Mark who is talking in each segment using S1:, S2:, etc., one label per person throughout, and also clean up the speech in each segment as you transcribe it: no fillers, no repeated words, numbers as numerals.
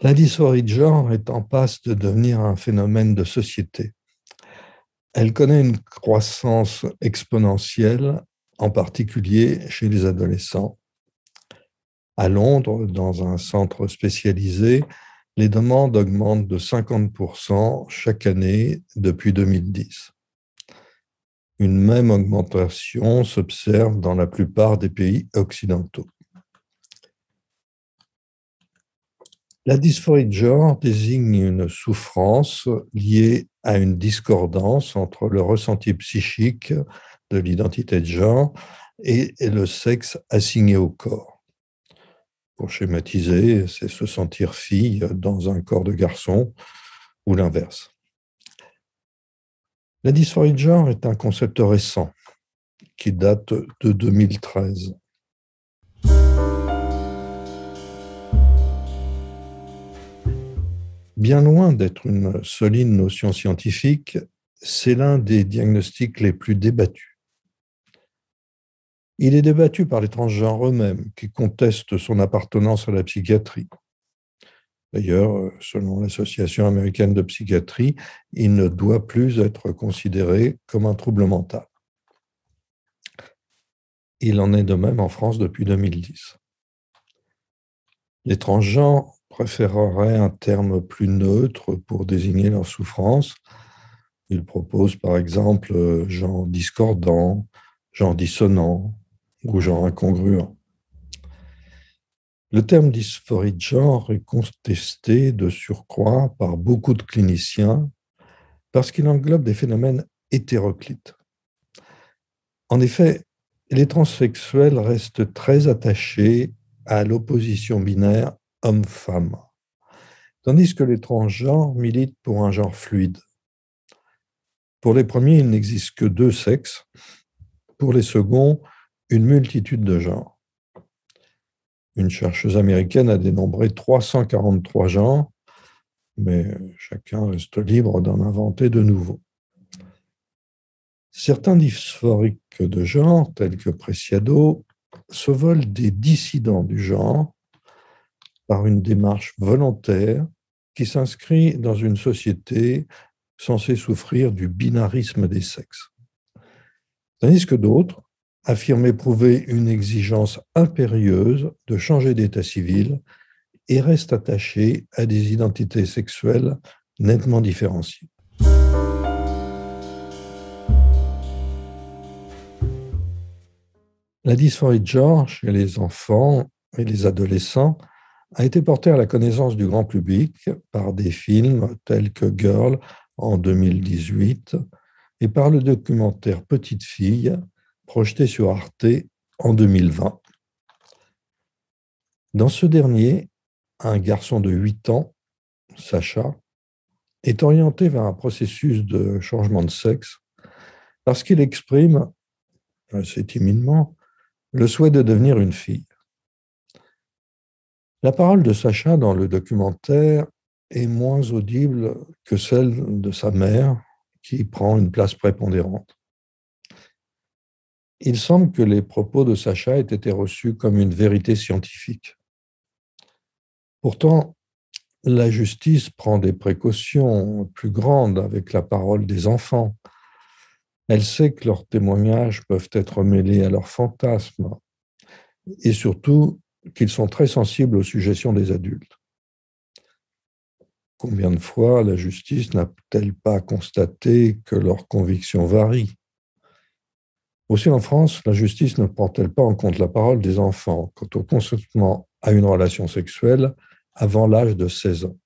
S1: La dysphorie de genre est en passe de devenir un phénomène de société. Elle connaît une croissance exponentielle, en particulier chez les adolescents. À Londres, dans un centre spécialisé, les demandes augmentent de 50% chaque année depuis 2010. Une même augmentation s'observe dans la plupart des pays occidentaux. La dysphorie de genre désigne une souffrance liée à une discordance entre le ressenti psychique de l'identité de genre et le sexe assigné au corps. Pour schématiser, c'est se sentir fille dans un corps de garçon ou l'inverse. La dysphorie de genre est un concept récent qui date de 2013. Bien loin d'être une solide notion scientifique, c'est l'un des diagnostics les plus débattus. Il est débattu par les transgenres eux-mêmes, qui contestent son appartenance à la psychiatrie. D'ailleurs, selon l'Association américaine de psychiatrie, il ne doit plus être considéré comme un trouble mental. Il en est de même en France depuis 2010. Les transgenres préféreraient un terme plus neutre pour désigner leur souffrance. Ils proposent par exemple genre discordant, genre dissonant ou genre incongruent. Le terme dysphorie de genre est contesté de surcroît par beaucoup de cliniciens parce qu'il englobe des phénomènes hétéroclites. En effet, les transsexuels restent très attachés à l'opposition binaire homme-femme, tandis que les transgenres militent pour un genre fluide. Pour les premiers, il n'existe que deux sexes, pour les seconds, une multitude de genres. Une chercheuse américaine a dénombré 343 genres, mais chacun reste libre d'en inventer de nouveaux. Certains dysphoriques de genre, tels que Preciado, se veulent des dissidents du genre par une démarche volontaire qui s'inscrit dans une société censée souffrir du binarisme des sexes. Tandis que d'autres affirment éprouver une exigence impérieuse de changer d'état civil et restent attachés à des identités sexuelles nettement différenciées. La dysphorie de genre chez les enfants et les adolescents a été portée à la connaissance du grand public par des films tels que Girl en 2018 et par le documentaire Petite fille projeté sur Arte en 2020. Dans ce dernier, un garçon de 8 ans, Sacha, est orienté vers un processus de changement de sexe parce qu'il exprime, assez timidement, le souhait de devenir une fille. La parole de Sacha dans le documentaire est moins audible que celle de sa mère, qui prend une place prépondérante. Il semble que les propos de Sacha aient été reçus comme une vérité scientifique. Pourtant, la justice prend des précautions plus grandes avec la parole des enfants. Elle sait que leurs témoignages peuvent être mêlés à leurs fantasmes et surtout qu'ils sont très sensibles aux suggestions des adultes. Combien de fois la justice n'a-t-elle pas constaté que leurs convictions varient? Aussi en France, la justice ne prend-elle pas en compte la parole des enfants quant au consentement à une relation sexuelle avant l'âge de 16 ans?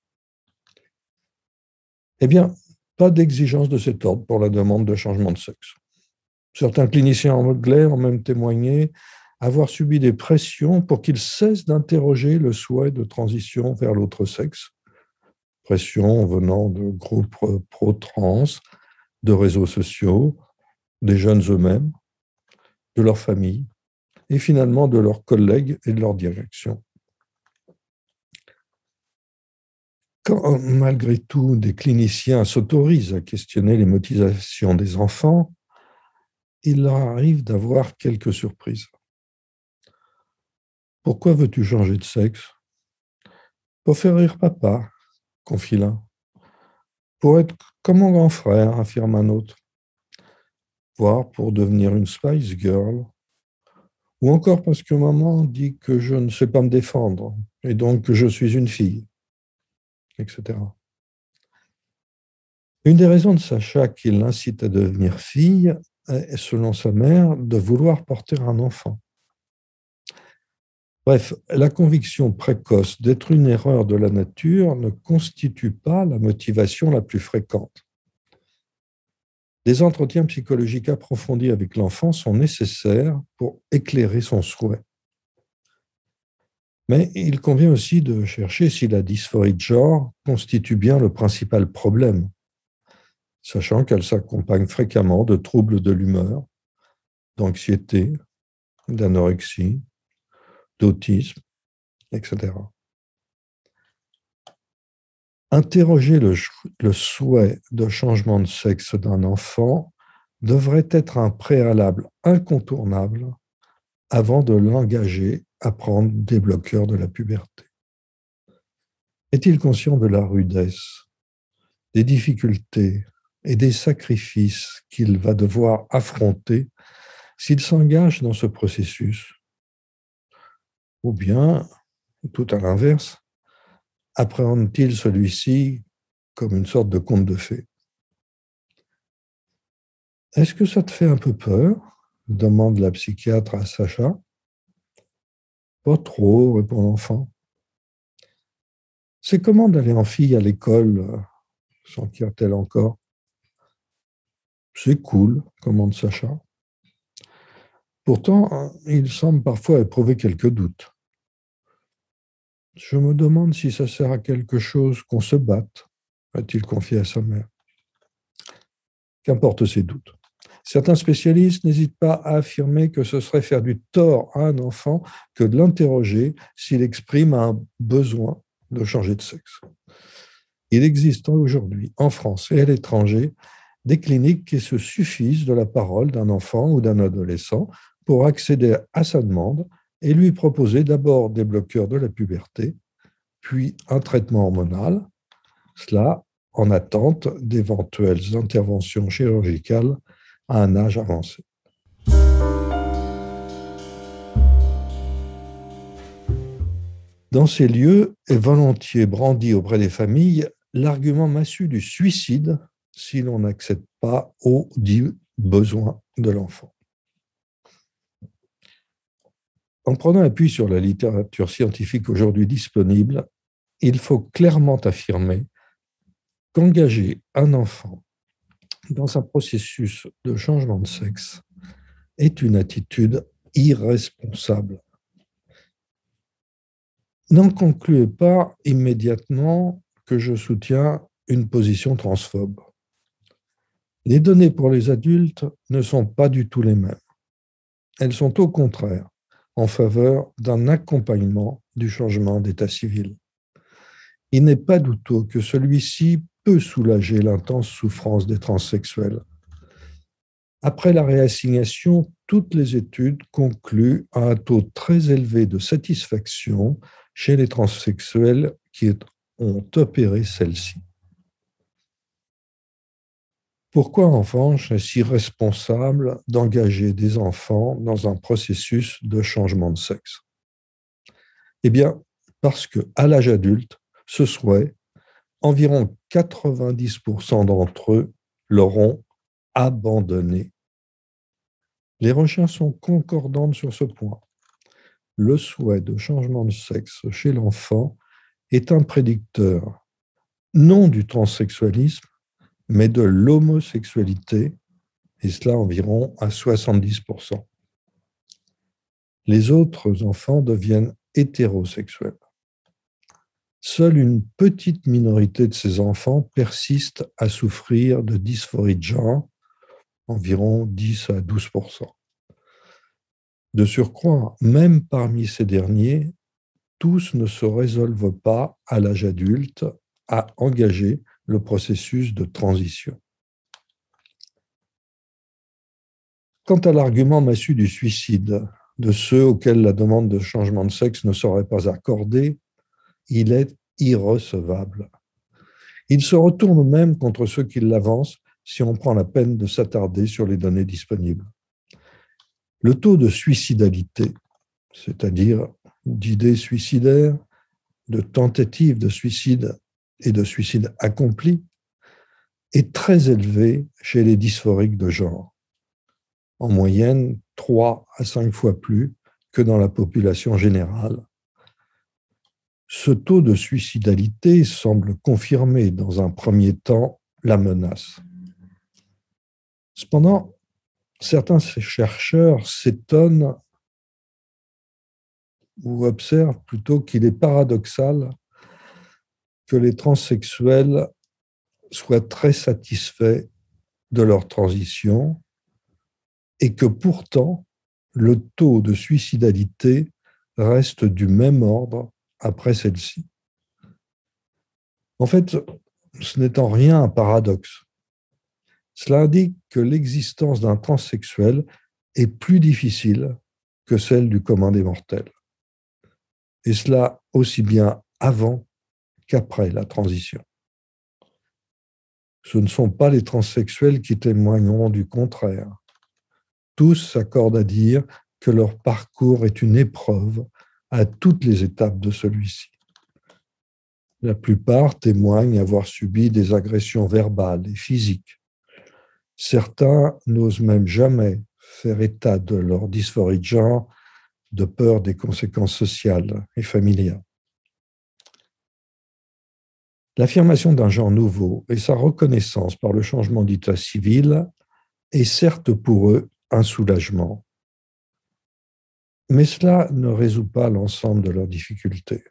S1: Eh bien, pas d'exigence de cet ordre pour la demande de changement de sexe. Certains cliniciens anglais ont même témoigné avoir subi des pressions pour qu'ils cessent d'interroger le souhait de transition vers l'autre sexe, pression venant de groupes pro-trans, de réseaux sociaux, des jeunes eux-mêmes, de leur famille et finalement de leurs collègues et de leur direction. Quand, malgré tout, des cliniciens s'autorisent à questionner les motivations des enfants, il leur arrive d'avoir quelques surprises. Pourquoi veux-tu changer de sexe? Pour faire rire papa, confie l'un. Pour être comme mon grand frère, affirme un autre. Voire pour devenir une Spice Girl. Ou encore parce que maman dit que je ne sais pas me défendre et donc que je suis une fille, etc. Une des raisons de Sacha qui l'incite à devenir fille est, selon sa mère, de vouloir porter un enfant. Bref, la conviction précoce d'être une erreur de la nature ne constitue pas la motivation la plus fréquente. Des entretiens psychologiques approfondis avec l'enfant sont nécessaires pour éclairer son souhait. Mais il convient aussi de chercher si la dysphorie de genre constitue bien le principal problème, sachant qu'elle s'accompagne fréquemment de troubles de l'humeur, d'anxiété, d'anorexie, d'autisme, etc. Interroger le souhait de changement de sexe d'un enfant devrait être un préalable incontournable avant de l'engager à prendre des bloqueurs de la puberté. Est-il conscient de la rudesse, des difficultés et des sacrifices qu'il va devoir affronter s'il s'engage dans ce processus? Ou bien, tout à l'inverse, appréhende-t-il celui-ci comme une sorte de conte de fées? Est-ce que ça te fait un peu peur? Demande la psychiatre à Sacha. Pas trop, répond l'enfant. C'est comment d'aller en fille à l'école, s'enquiert-elle encore. C'est cool, commande Sacha. Pourtant, il semble parfois éprouver quelques doutes. Je me demande si ça sert à quelque chose qu'on se batte, a-t-il confié à sa mère. Qu'importe ses doutes. Certains spécialistes n'hésitent pas à affirmer que ce serait faire du tort à un enfant que de l'interroger s'il exprime un besoin de changer de sexe. Il existe aujourd'hui, en France et à l'étranger, des cliniques qui se suffisent de la parole d'un enfant ou d'un adolescent pour accéder à sa demande et lui proposer d'abord des bloqueurs de la puberté, puis un traitement hormonal, cela en attente d'éventuelles interventions chirurgicales à un âge avancé. Dans ces lieux est volontiers brandi auprès des familles l'argument massu du suicide si l'on n'accède pas aux dits besoins de l'enfant. En prenant appui sur la littérature scientifique aujourd'hui disponible, il faut clairement affirmer qu'engager un enfant dans un processus de changement de sexe est une attitude irresponsable. N'en concluez pas immédiatement que je soutiens une position transphobe. Les données pour les adultes ne sont pas du tout les mêmes. Elles sont au contraire en faveur d'un accompagnement du changement d'état civil. Il n'est pas douteux que celui-ci peut soulager l'intense souffrance des transsexuels. Après la réassignation, toutes les études concluent à un taux très élevé de satisfaction chez les transsexuels qui ont opéré celle-ci. Pourquoi, en revanche, est-ce irresponsable d'engager des enfants dans un processus de changement de sexe? Eh bien, parce qu'à l'âge adulte, ce souhait, environ 90% d'entre eux l'auront abandonné. Les recherches sont concordantes sur ce point. Le souhait de changement de sexe chez l'enfant est un prédicteur non du transsexualisme, mais de l'homosexualité, et cela environ à 70%. Les autres enfants deviennent hétérosexuels. Seule une petite minorité de ces enfants persiste à souffrir de dysphorie de genre, environ 10 à 12%. De surcroît, même parmi ces derniers, tous ne se résolvent pas à l'âge adulte à engager le processus de transition. Quant à l'argument massu du suicide, de ceux auxquels la demande de changement de sexe ne serait pas accordée, il est irrecevable. Il se retourne même contre ceux qui l'avancent si on prend la peine de s'attarder sur les données disponibles. Le taux de suicidalité, c'est-à-dire d'idées suicidaires, de tentatives de suicide et de suicide accompli, est très élevé chez les dysphoriques de genre. En moyenne, 3 à 5 fois plus que dans la population générale. Ce taux de suicidalité semble confirmer dans un premier temps la menace. Cependant, certains chercheurs s'étonnent ou observent plutôt qu'il est paradoxal que les transsexuels soient très satisfaits de leur transition et que pourtant le taux de suicidalité reste du même ordre après celle-ci. En fait, ce n'est en rien un paradoxe. Cela indique que l'existence d'un transsexuel est plus difficile que celle du commun des mortels. Et cela aussi bien avant qu'après la transition. Ce ne sont pas les transsexuels qui témoigneront du contraire. Tous s'accordent à dire que leur parcours est une épreuve à toutes les étapes de celui-ci. La plupart témoignent avoir subi des agressions verbales et physiques. Certains n'osent même jamais faire état de leur dysphorie de genre de peur des conséquences sociales et familiales. L'affirmation d'un genre nouveau et sa reconnaissance par le changement d'état civil est certes pour eux un soulagement, mais cela ne résout pas l'ensemble de leurs difficultés.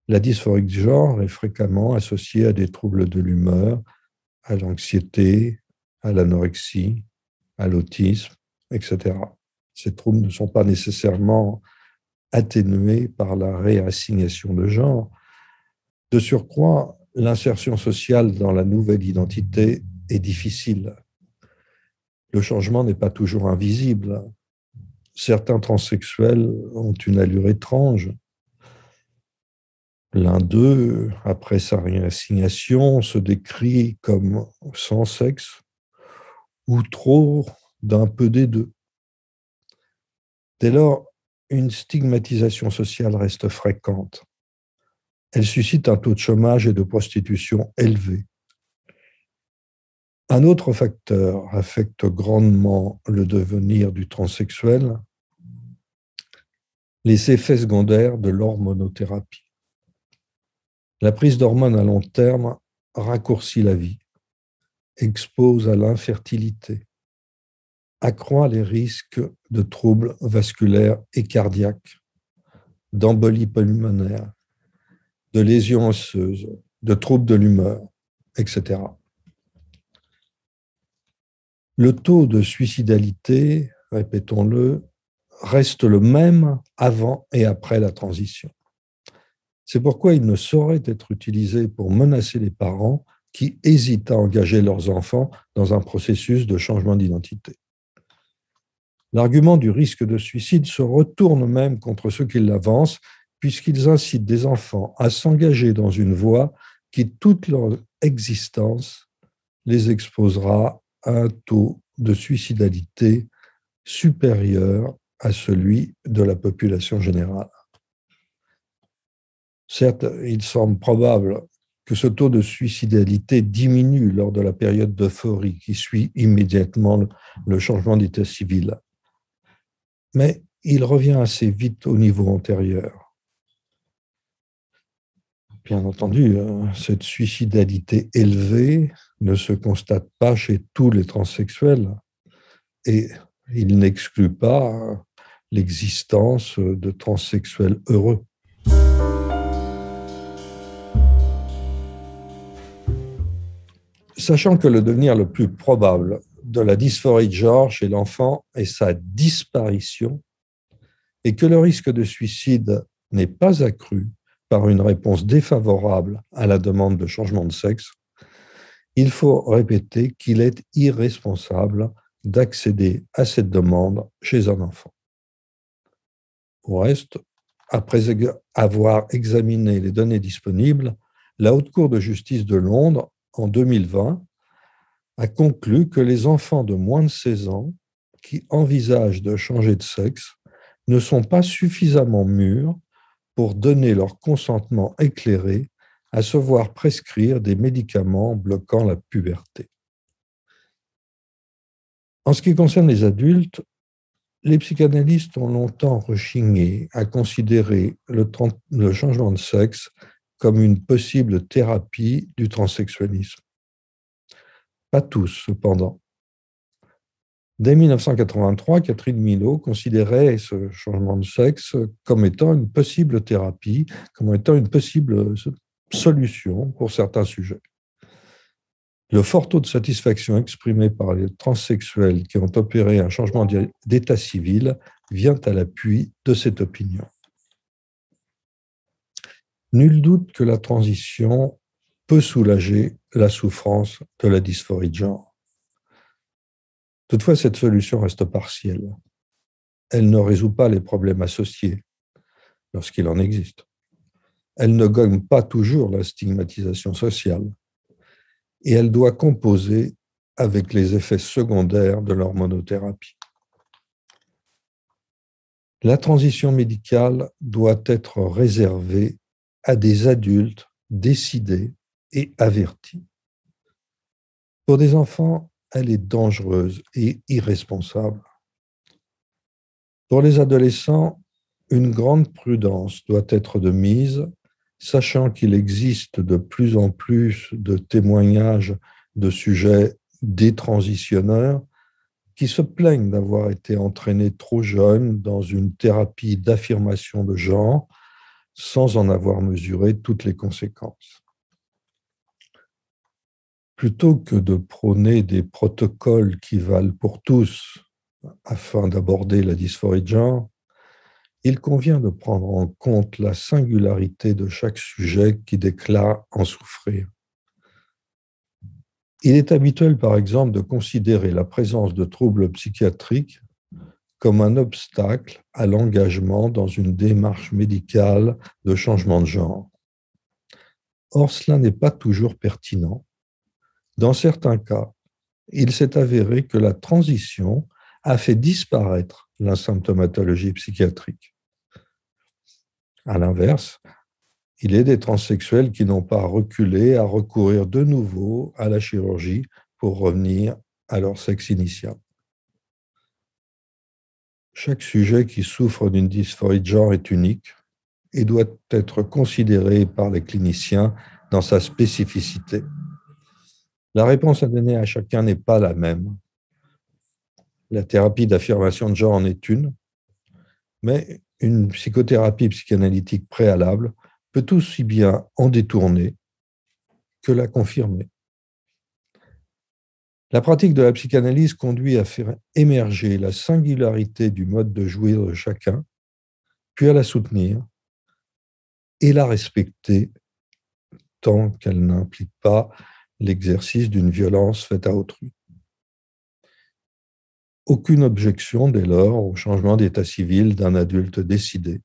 S1: La dysphorie de genre est fréquemment associée à des troubles de l'humeur, à l'anxiété, à l'anorexie, à l'autisme, etc. Ces troubles ne sont pas nécessairement atténués par la réassignation de genre. De surcroît, l'insertion sociale dans la nouvelle identité est difficile. Le changement n'est pas toujours invisible. Certains transsexuels ont une allure étrange. L'un d'eux, après sa réassignation, se décrit comme sans sexe ou trop d'un peu des deux. Dès lors, une stigmatisation sociale reste fréquente. Elle suscite un taux de chômage et de prostitution élevé. Un autre facteur affecte grandement le devenir du transsexuel, les effets secondaires de l'hormonothérapie. La prise d'hormones à long terme raccourcit la vie, expose à l'infertilité, accroît les risques de troubles vasculaires et cardiaques, d'embolie pulmonaire, de lésions osseuses, de troubles de l'humeur, etc. Le taux de suicidalité, répétons-le, reste le même avant et après la transition. C'est pourquoi il ne saurait être utilisé pour menacer les parents qui hésitent à engager leurs enfants dans un processus de changement d'identité. L'argument du risque de suicide se retourne même contre ceux qui l'avancent, puisqu'ils incitent des enfants à s'engager dans une voie qui, toute leur existence, les exposera à un taux de suicidalité supérieur à celui de la population générale. Certes, il semble probable que ce taux de suicidalité diminue lors de la période d'euphorie qui suit immédiatement le changement d'état civil. Mais il revient assez vite au niveau antérieur. Bien entendu, cette suicidalité élevée ne se constate pas chez tous les transsexuels et il n'exclut pas l'existence de transsexuels heureux. Sachant que le devenir le plus probable de la dysphorie de genre chez l'enfant est sa disparition et que le risque de suicide n'est pas accru par une réponse défavorable à la demande de changement de sexe, il faut répéter qu'il est irresponsable d'accéder à cette demande chez un enfant. Au reste, après avoir examiné les données disponibles, la Haute Cour de justice de Londres, en 2020, a conclu que les enfants de moins de 16 ans qui envisagent de changer de sexe ne sont pas suffisamment mûrs pour donner leur consentement éclairé à se voir prescrire des médicaments bloquant la puberté. En ce qui concerne les adultes, les psychanalystes ont longtemps rechigné à considérer le changement de sexe comme une possible thérapie du transsexualisme. Pas tous, cependant. Dès 1983, Catherine Milot considérait ce changement de sexe comme étant une possible thérapie, comme étant une possible solution pour certains sujets. Le fort taux de satisfaction exprimé par les transsexuels qui ont opéré un changement d'état civil vient à l'appui de cette opinion. Nul doute que la transition peut soulager la souffrance de la dysphorie de genre. Toutefois, cette solution reste partielle. Elle ne résout pas les problèmes associés, lorsqu'il en existe. Elle ne gomme pas toujours la stigmatisation sociale. Et elle doit composer avec les effets secondaires de l'hormonothérapie. La transition médicale doit être réservée à des adultes décidés et avertis. Pour des enfants, elle est dangereuse et irresponsable. Pour les adolescents, une grande prudence doit être de mise, sachant qu'il existe de plus en plus de témoignages de sujets détransitionneurs qui se plaignent d'avoir été entraînés trop jeunes dans une thérapie d'affirmation de genre sans en avoir mesuré toutes les conséquences. Plutôt que de prôner des protocoles qui valent pour tous afin d'aborder la dysphorie de genre, il convient de prendre en compte la singularité de chaque sujet qui déclare en souffrir. Il est habituel, par exemple, de considérer la présence de troubles psychiatriques comme un obstacle à l'engagement dans une démarche médicale de changement de genre. Or, cela n'est pas toujours pertinent. Dans certains cas, il s'est avéré que la transition a fait disparaître la symptomatologie psychiatrique. À l'inverse, il est des transsexuels qui n'ont pas reculé à recourir de nouveau à la chirurgie pour revenir à leur sexe initial. Chaque sujet qui souffre d'une dysphorie de genre est unique et doit être considéré par les cliniciens dans sa spécificité. La réponse à donner à chacun n'est pas la même. La thérapie d'affirmation de genre en est une, mais une psychothérapie psychanalytique préalable peut aussi bien en détourner que la confirmer. La pratique de la psychanalyse conduit à faire émerger la singularité du mode de jouir de chacun, puis à la soutenir et la respecter tant qu'elle n'implique pas l'exercice d'une violence faite à autrui. Aucune objection dès lors au changement d'état civil d'un adulte décidé,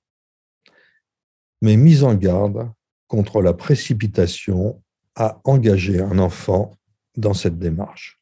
S1: mais mise en garde contre la précipitation à engager un enfant dans cette démarche.